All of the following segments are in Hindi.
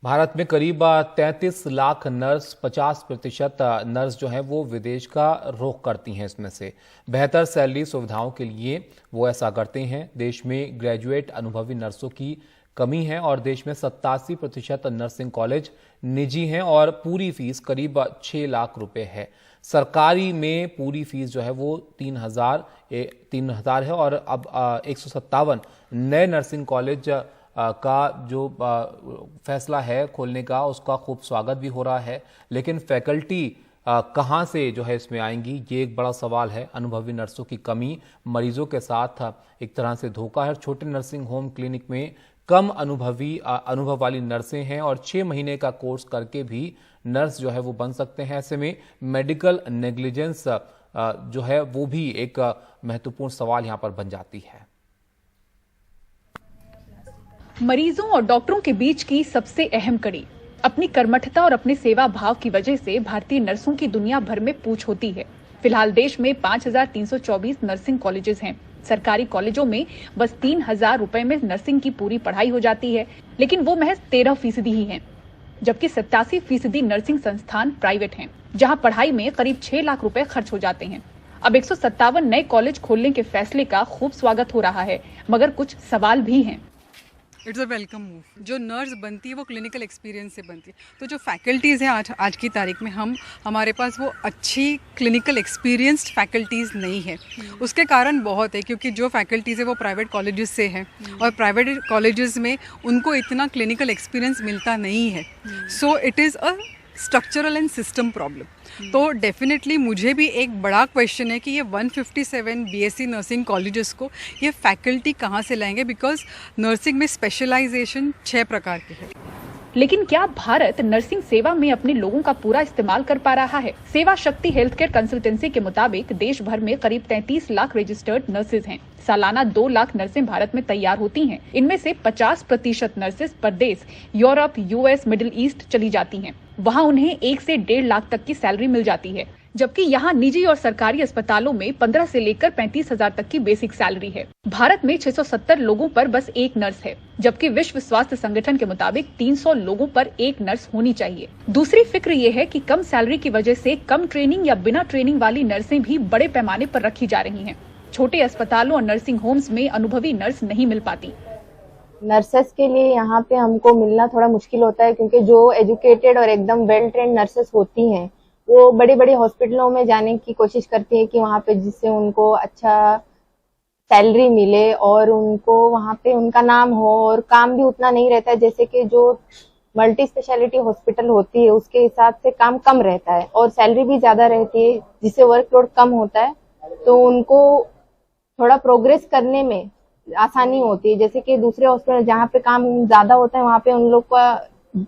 भारत में करीब 33 लाख नर्स, 50% नर्स जो हैं वो विदेश का रुख करती हैं। इसमें से बेहतर सैलरी सुविधाओं के लिए वो ऐसा करते हैं। देश में ग्रेजुएट अनुभवी नर्सों की कमी है और देश में 87% नर्सिंग कॉलेज निजी हैं और पूरी फीस करीब 6 लाख रुपए है। सरकारी में पूरी फीस जो है वो 3,000 है और अब 157 नए नर्सिंग कॉलेज का जो फैसला है खोलने का, उसका खूब स्वागत भी हो रहा है। लेकिन फैकल्टी कहां से जो है इसमें आएंगी, ये एक बड़ा सवाल है। अनुभवी नर्सों की कमी मरीजों के साथ एक तरह से धोखा है। छोटे नर्सिंग होम क्लिनिक में कम अनुभव वाली नर्सें हैं और 6 महीने का कोर्स करके भी नर्स जो है वो बन सकते हैं। ऐसे में मेडिकल नेग्लिजेंस जो है वो भी एक महत्वपूर्ण सवाल यहां पर बन जाती है। मरीजों और डॉक्टरों के बीच की सबसे अहम कड़ी, अपनी कर्मठता और अपने सेवा भाव की वजह से भारतीय नर्सों की दुनिया भर में पूछ होती है। फिलहाल देश में 5,324 नर्सिंग कॉलेजेस हैं। सरकारी कॉलेजों में बस 3,000 रुपए में नर्सिंग की पूरी पढ़ाई हो जाती है, लेकिन वो महज 13% ही हैं, जबकि 87% नर्सिंग संस्थान प्राइवेट हैं, जहां पढ़ाई में करीब 6 लाख रुपए खर्च हो जाते हैं। अब 157 नए कॉलेज खोलने के फैसले का खूब स्वागत हो रहा है, मगर कुछ सवाल भी हैं। It's a welcome move. जो नर्स बनती है वो क्लिनिकल एक्सपीरियंस से बनती है, तो जो फैकल्टीज़ हैं आज की तारीख में हमारे पास वो अच्छी क्लिनिकल एक्सपीरियंस्ड फैकल्टीज़ नहीं है। उसके कारण बहुत है, क्योंकि जो फैकल्टीज़ है वो प्राइवेट कॉलेजेस से हैं और प्राइवेट कॉलेजेस में उनको इतना क्लिनिकल एक्सपीरियंस मिलता नहीं है। So it is a structural and system problem. तो डेफिनेटली मुझे भी एक बड़ा क्वेश्चन है कि ये 157 बीएससी नर्सिंग कॉलेजेस को ये फैकल्टी कहाँ से लाएंगे, बिकॉज नर्सिंग में स्पेशलाइजेशन 6 प्रकार के हैं। लेकिन क्या भारत नर्सिंग सेवा में अपने लोगों का पूरा इस्तेमाल कर पा रहा है? सेवा शक्ति हेल्थ केयर कंसल्टेंसी के मुताबिक देश भर में करीब 33 लाख रजिस्टर्ड नर्सेज हैं। सालाना 2 लाख नर्सें भारत में तैयार होती हैं। इनमें से 50% नर्सेज परदेश यूरोप, यूएस, मिडिल ईस्ट चली जाती हैं। वहाँ उन्हें 1 से 1.5 लाख तक की सैलरी मिल जाती है, जबकि यहाँ निजी और सरकारी अस्पतालों में 15 से लेकर 35,000 तक की बेसिक सैलरी है। भारत में 670 लोगों पर बस 1 नर्स है, जबकि विश्व स्वास्थ्य संगठन के मुताबिक 300 लोगों पर 1 नर्स होनी चाहिए। दूसरी फिक्र ये है कि कम सैलरी की वजह से कम ट्रेनिंग या बिना ट्रेनिंग वाली नर्सें भी बड़े पैमाने पर रखी जा रही हैं। छोटे अस्पतालों और नर्सिंग होम्स में अनुभवी नर्स नहीं मिल पाती। नर्सेस के लिए यहाँ पे हमको मिलना थोड़ा मुश्किल होता है, क्योंकि जो एजुकेटेड और एकदम वेल ट्रेंड नर्सेस होती हैं वो बड़े बड़े हॉस्पिटलों में जाने की कोशिश करती है कि वहाँ पे जिससे उनको अच्छा सैलरी मिले और उनको वहाँ पे उनका नाम हो, और काम भी उतना नहीं रहता है जैसे कि जो मल्टी स्पेशलिटी हॉस्पिटल होती है उसके हिसाब से काम कम रहता है और सैलरी भी ज्यादा रहती है, जिससे वर्कलोड कम होता है, तो उनको थोड़ा प्रोग्रेस करने में आसानी होती है। जैसे कि दूसरे हॉस्पिटल जहाँ पे काम ज्यादा होता है वहाँ पे उन लोग का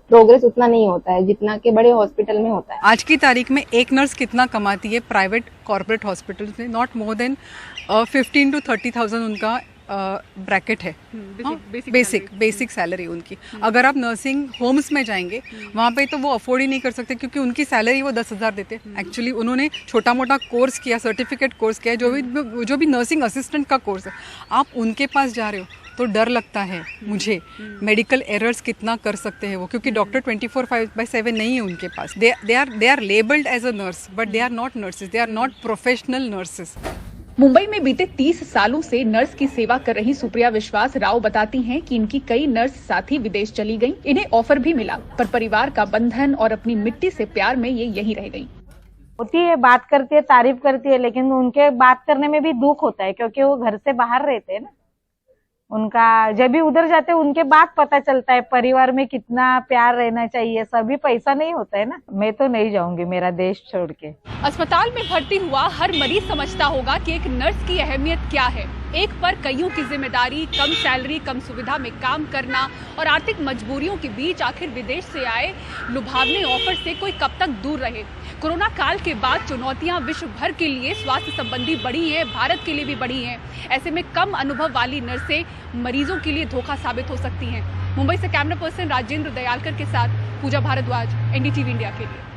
प्रोग्रेस उतना नहीं होता है जितना कि बड़े हॉस्पिटल में होता है। आज की तारीख में एक नर्स कितना कमाती है प्राइवेट कॉर्पोरेट हॉस्पिटल्स में? नॉट मोर देन 15 to 30,000 उनका ब्रैकेट है, बेसिक सैलरी उनकी। अगर आप नर्सिंग होम्स में जाएंगे वहाँ पे तो वो अफोर्ड ही नहीं कर सकते, क्योंकि उनकी सैलरी वो 10,000 देते हैं। एक्चुअली उन्होंने छोटा मोटा कोर्स किया, सर्टिफिकेट कोर्स किया, जो भी नर्सिंग असिस्टेंट का कोर्स है, आप उनके पास जा रहे हो तो डर लगता है मुझे मेडिकल एरर्स कितना कर सकते हैं वो, क्योंकि डॉक्टर 24/7 नहीं है उनके पास। They are labelled as a nurse, but they are not nurses, they are not professional nurses. Mumbai में बीते 30 सालों से नर्स की सेवा कर रही सुप्रिया विश्वास राव बताती हैं कि इनकी कई नर्स साथी विदेश चली गईं। इन्हें ऑफर भी मिला, पर परिवार का बंधन और अपनी मिट्टी से प्यार में ये यहीं रह गईं। होती है, बात करती है, तारीफ करती है, लेकिन उनके बात करने में भी दुख होता है, क्योंकि वो घर से बाहर रहते हैं ना। उनका जब भी उधर जाते हैं उनके बात पता चलता है परिवार में कितना प्यार रहना चाहिए। सभी पैसा नहीं होता है ना। मैं तो नहीं जाऊंगी मेरा देश छोड़ के। अस्पताल में भर्ती हुआ हर मरीज समझता होगा कि एक नर्स की अहमियत क्या है। एक पर कईयों की जिम्मेदारी, कम सैलरी, कम सुविधा में काम करना और आर्थिक मजबूरियों के बीच आखिर विदेश से आए लुभावने ऑफर से कोई कब तक दूर रहे। कोरोना काल के बाद चुनौतियां विश्व भर के लिए स्वास्थ्य संबंधी बढ़ी हैं, भारत के लिए भी बढ़ी हैं। ऐसे में कम अनुभव वाली नर्सें मरीजों के लिए धोखा साबित हो सकती हैं। मुंबई से कैमरा पर्सन राजेंद्र दयालकर के साथ पूजा भारद्वाज, एनडीटीवी इंडिया के लिए।